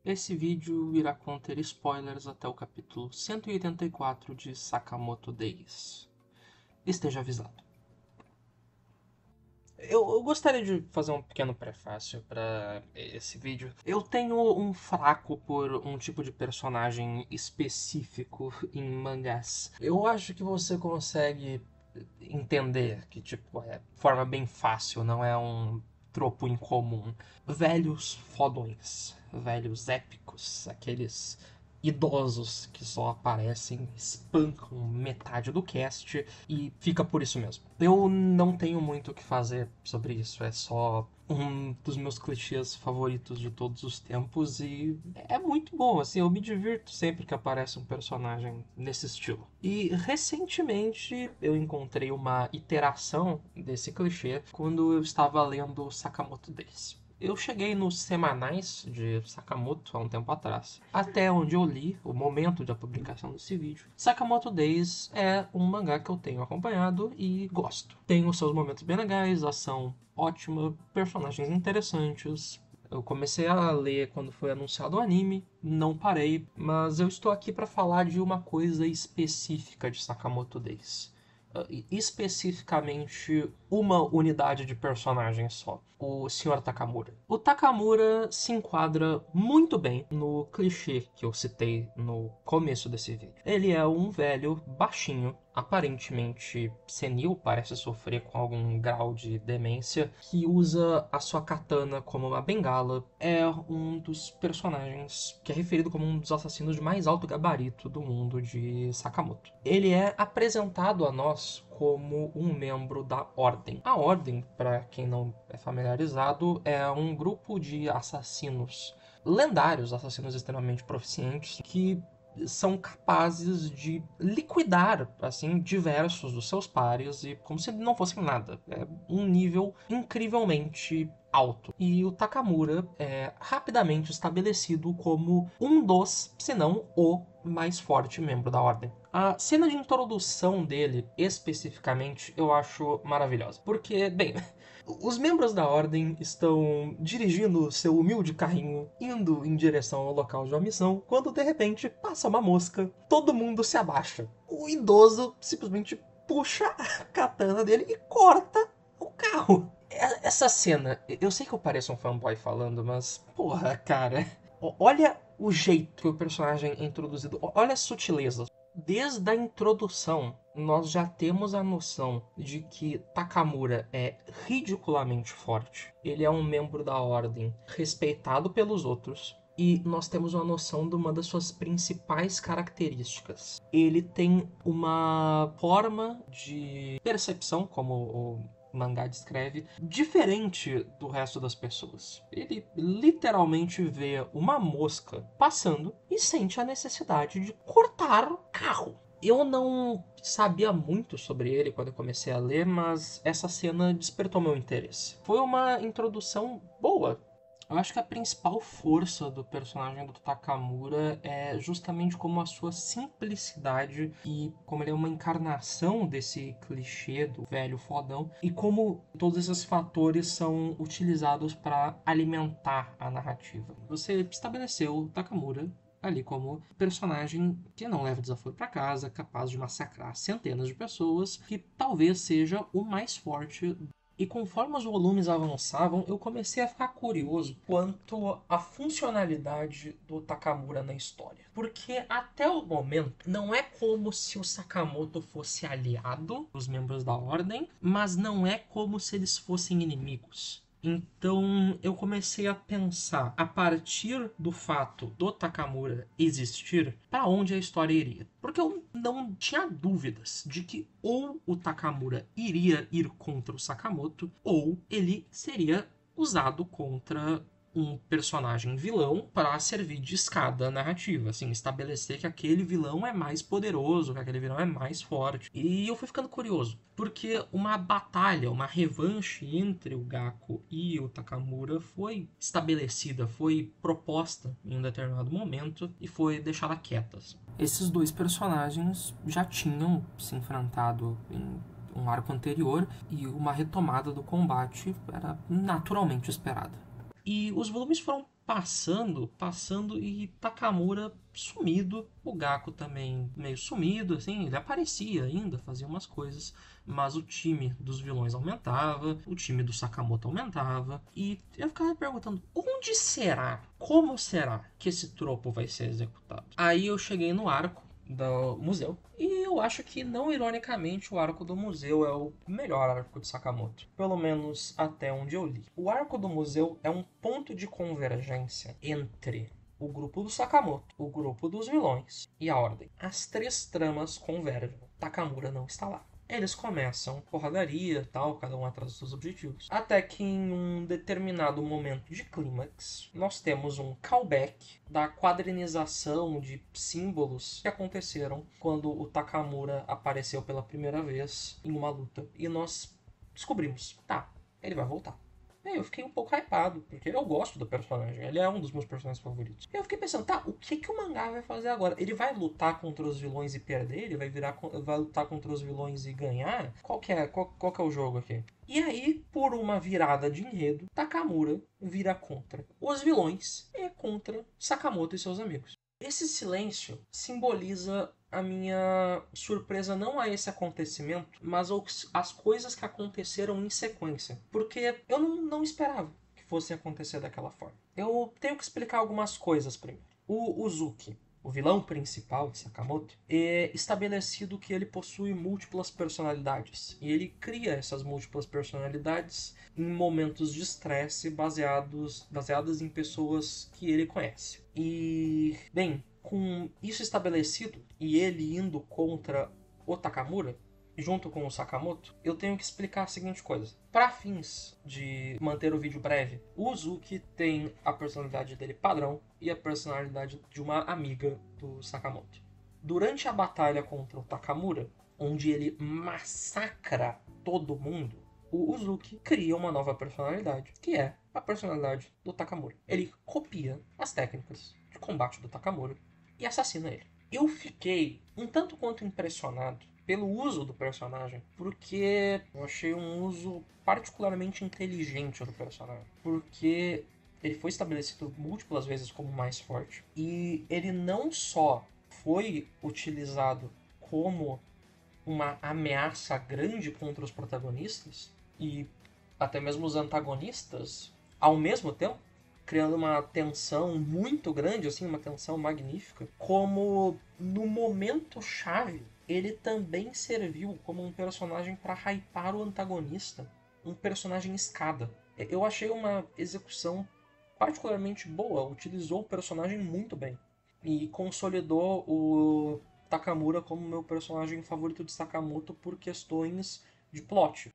Esse vídeo irá conter spoilers até o capítulo 184 de Sakamoto Days. Esteja avisado. Eu gostaria de fazer um pequeno prefácio para esse vídeo. Eu tenho um fraco por um tipo de personagem específico em mangás. Eu acho que você consegue entender que, é de forma bem fácil, não é um tropo incomum. Velhos fodões, velhos épicos, aqueles idosos que só aparecem, espancam metade do cast e fica por isso mesmo. Eu não tenho muito o que fazer sobre isso, é só um dos meus clichês favoritos de todos os tempos e é muito bom, assim, eu me divirto sempre que aparece um personagem nesse estilo. E recentemente eu encontrei uma iteração desse clichê quando eu estava lendo Sakamoto Days. Eu cheguei nos semanais de Sakamoto há um tempo atrás, até onde eu li, o momento da publicação desse vídeo. Sakamoto Days é um mangá que eu tenho acompanhado e gosto. Tem os seus momentos bem legais, ação ótima, personagens interessantes. Eu comecei a ler quando foi anunciado o anime, não parei, mas eu estou aqui para falar de uma coisa específica de Sakamoto Days. Especificamente uma unidade de personagem só, o Sr. Takamura. O Takamura se enquadra muito bem no clichê que eu citei no começo desse vídeo. Ele é um velho baixinho, aparentemente senil, parece sofrer com algum grau de demência, que usa a sua katana como uma bengala. É um dos personagens que é referido como um dos assassinos de mais alto gabarito do mundo de Sakamoto. Ele é apresentado a nós como um membro da Ordem. A Ordem, para quem não é familiarizado, é um grupo de assassinos lendários, assassinos extremamente proficientes, que são capazes de liquidar assim diversos dos seus pares e como se não fossem nada. É um nível incrivelmente alto. E o Takamura é rapidamente estabelecido como um dos, se não o mais forte membro da Ordem. A cena de introdução dele, especificamente, eu acho maravilhosa. Porque, bem, os membros da Ordem estão dirigindo seu humilde carrinho, indo em direção ao local de uma missão, quando de repente passa uma mosca, todo mundo se abaixa. O idoso simplesmente puxa a katana dele e corta o carro. Essa cena, eu sei que eu pareço um fanboy falando, mas porra, cara, olha o jeito que o personagem é introduzido, olha as sutilezas. Desde a introdução, nós já temos a noção de que Takamura é ridiculamente forte. Ele é um membro da Ordem respeitado pelos outros. E nós temos uma noção de uma das suas principais características. Ele tem uma forma de percepção, como o mangá descreve, diferente do resto das pessoas. Ele literalmente vê uma mosca passando e sente a necessidade de cortar o carro. Eu não sabia muito sobre ele quando eu comecei a ler, mas essa cena despertou meu interesse. Foi uma introdução boa. Eu acho que a principal força do personagem do Takamura é justamente como a sua simplicidade e como ele é uma encarnação desse clichê do velho fodão e como todos esses fatores são utilizados para alimentar a narrativa. Você estabeleceu o Takamura ali como personagem que não leva desaforo para casa, capaz de massacrar centenas de pessoas, que talvez seja o mais forte. E conforme os volumes avançavam, eu comecei a ficar curioso quanto à funcionalidade do Takamura na história. Porque até o momento, não é como se o Sakamoto fosse aliado dos membros da Ordem, mas não é como se eles fossem inimigos. Então eu comecei a pensar, a partir do fato do Takamura existir, para onde a história iria. Porque eu não tinha dúvidas de que ou o Takamura iria ir contra o Sakamoto, ou ele seria usado contra um personagem vilão para servir de escada narrativa, assim, estabelecer que aquele vilão é mais poderoso, que aquele vilão é mais forte. E eu fui ficando curioso, porque uma batalha, uma revanche entre o Gaku e o Takamura foi estabelecida, foi proposta em um determinado momento e foi deixada quieta. Esses dois personagens já tinham se enfrentado em um arco anterior e uma retomada do combate era naturalmente esperada. E os volumes foram passando e Takamura sumido, o Gaku também meio sumido, assim, ele aparecia ainda, fazia umas coisas, mas o time dos vilões aumentava, o time do Sakamoto aumentava, e eu ficava me perguntando, onde será, como será que esse tropo vai ser executado? Aí eu cheguei no arco do museu. E eu acho que, não ironicamente, o arco do museu é o melhor arco de Sakamoto. Pelo menos até onde eu li. O arco do museu é um ponto de convergência entre o grupo do Sakamoto, o grupo dos vilões e a Ordem. As três tramas convergem. Takamura não está lá. Eles começam porradaria, tal, cada um atrás dos seus objetivos. Até que em um determinado momento de clímax, nós temos um callback da quadrinização de símbolos que aconteceram quando o Takamura apareceu pela primeira vez em uma luta. E nós descobrimos, tá, ele vai voltar. Eu fiquei um pouco hypado, porque eu gosto do personagem, ele é um dos meus personagens favoritos. Eu fiquei pensando, tá, o que o mangá vai fazer agora? Ele vai lutar contra os vilões e perder? Ele vai lutar contra os vilões e ganhar? Qual que é o jogo aqui? E aí, por uma virada de enredo, Takamura vira contra os vilões e contra Sakamoto e seus amigos. Esse silêncio simboliza a minha surpresa não a esse acontecimento, mas as coisas que aconteceram em sequência. Porque eu não esperava que fosse acontecer daquela forma. Eu tenho que explicar algumas coisas primeiro. O Uzuki, o vilão principal de Sakamoto, é estabelecido que ele possui múltiplas personalidades. E ele cria essas múltiplas personalidades em momentos de estresse baseadas em pessoas que ele conhece. E, bem, com isso estabelecido e ele indo contra o Takamura, junto com o Sakamoto, eu tenho que explicar a seguinte coisa. Para fins de manter o vídeo breve, o Uzuki tem a personalidade dele padrão e a personalidade de uma amiga do Sakamoto. Durante a batalha contra o Takamura, onde ele massacra todo mundo, o Uzuki cria uma nova personalidade, que é a personalidade do Takamura. Ele copia as técnicas de combate do Takamura e assassina ele. Eu fiquei um tanto quanto impressionado pelo uso do personagem, porque eu achei um uso particularmente inteligente do personagem, porque ele foi estabelecido múltiplas vezes como mais forte, e ele não só foi utilizado como uma ameaça grande contra os protagonistas, e até mesmo os antagonistas, ao mesmo tempo, criando uma tensão muito grande, assim, uma tensão magnífica, como no momento chave, ele também serviu como um personagem para hypar o antagonista, um personagem escada. Eu achei uma execução particularmente boa, utilizou o personagem muito bem e consolidou o Takamura como meu personagem favorito de Sakamoto por questões de plot.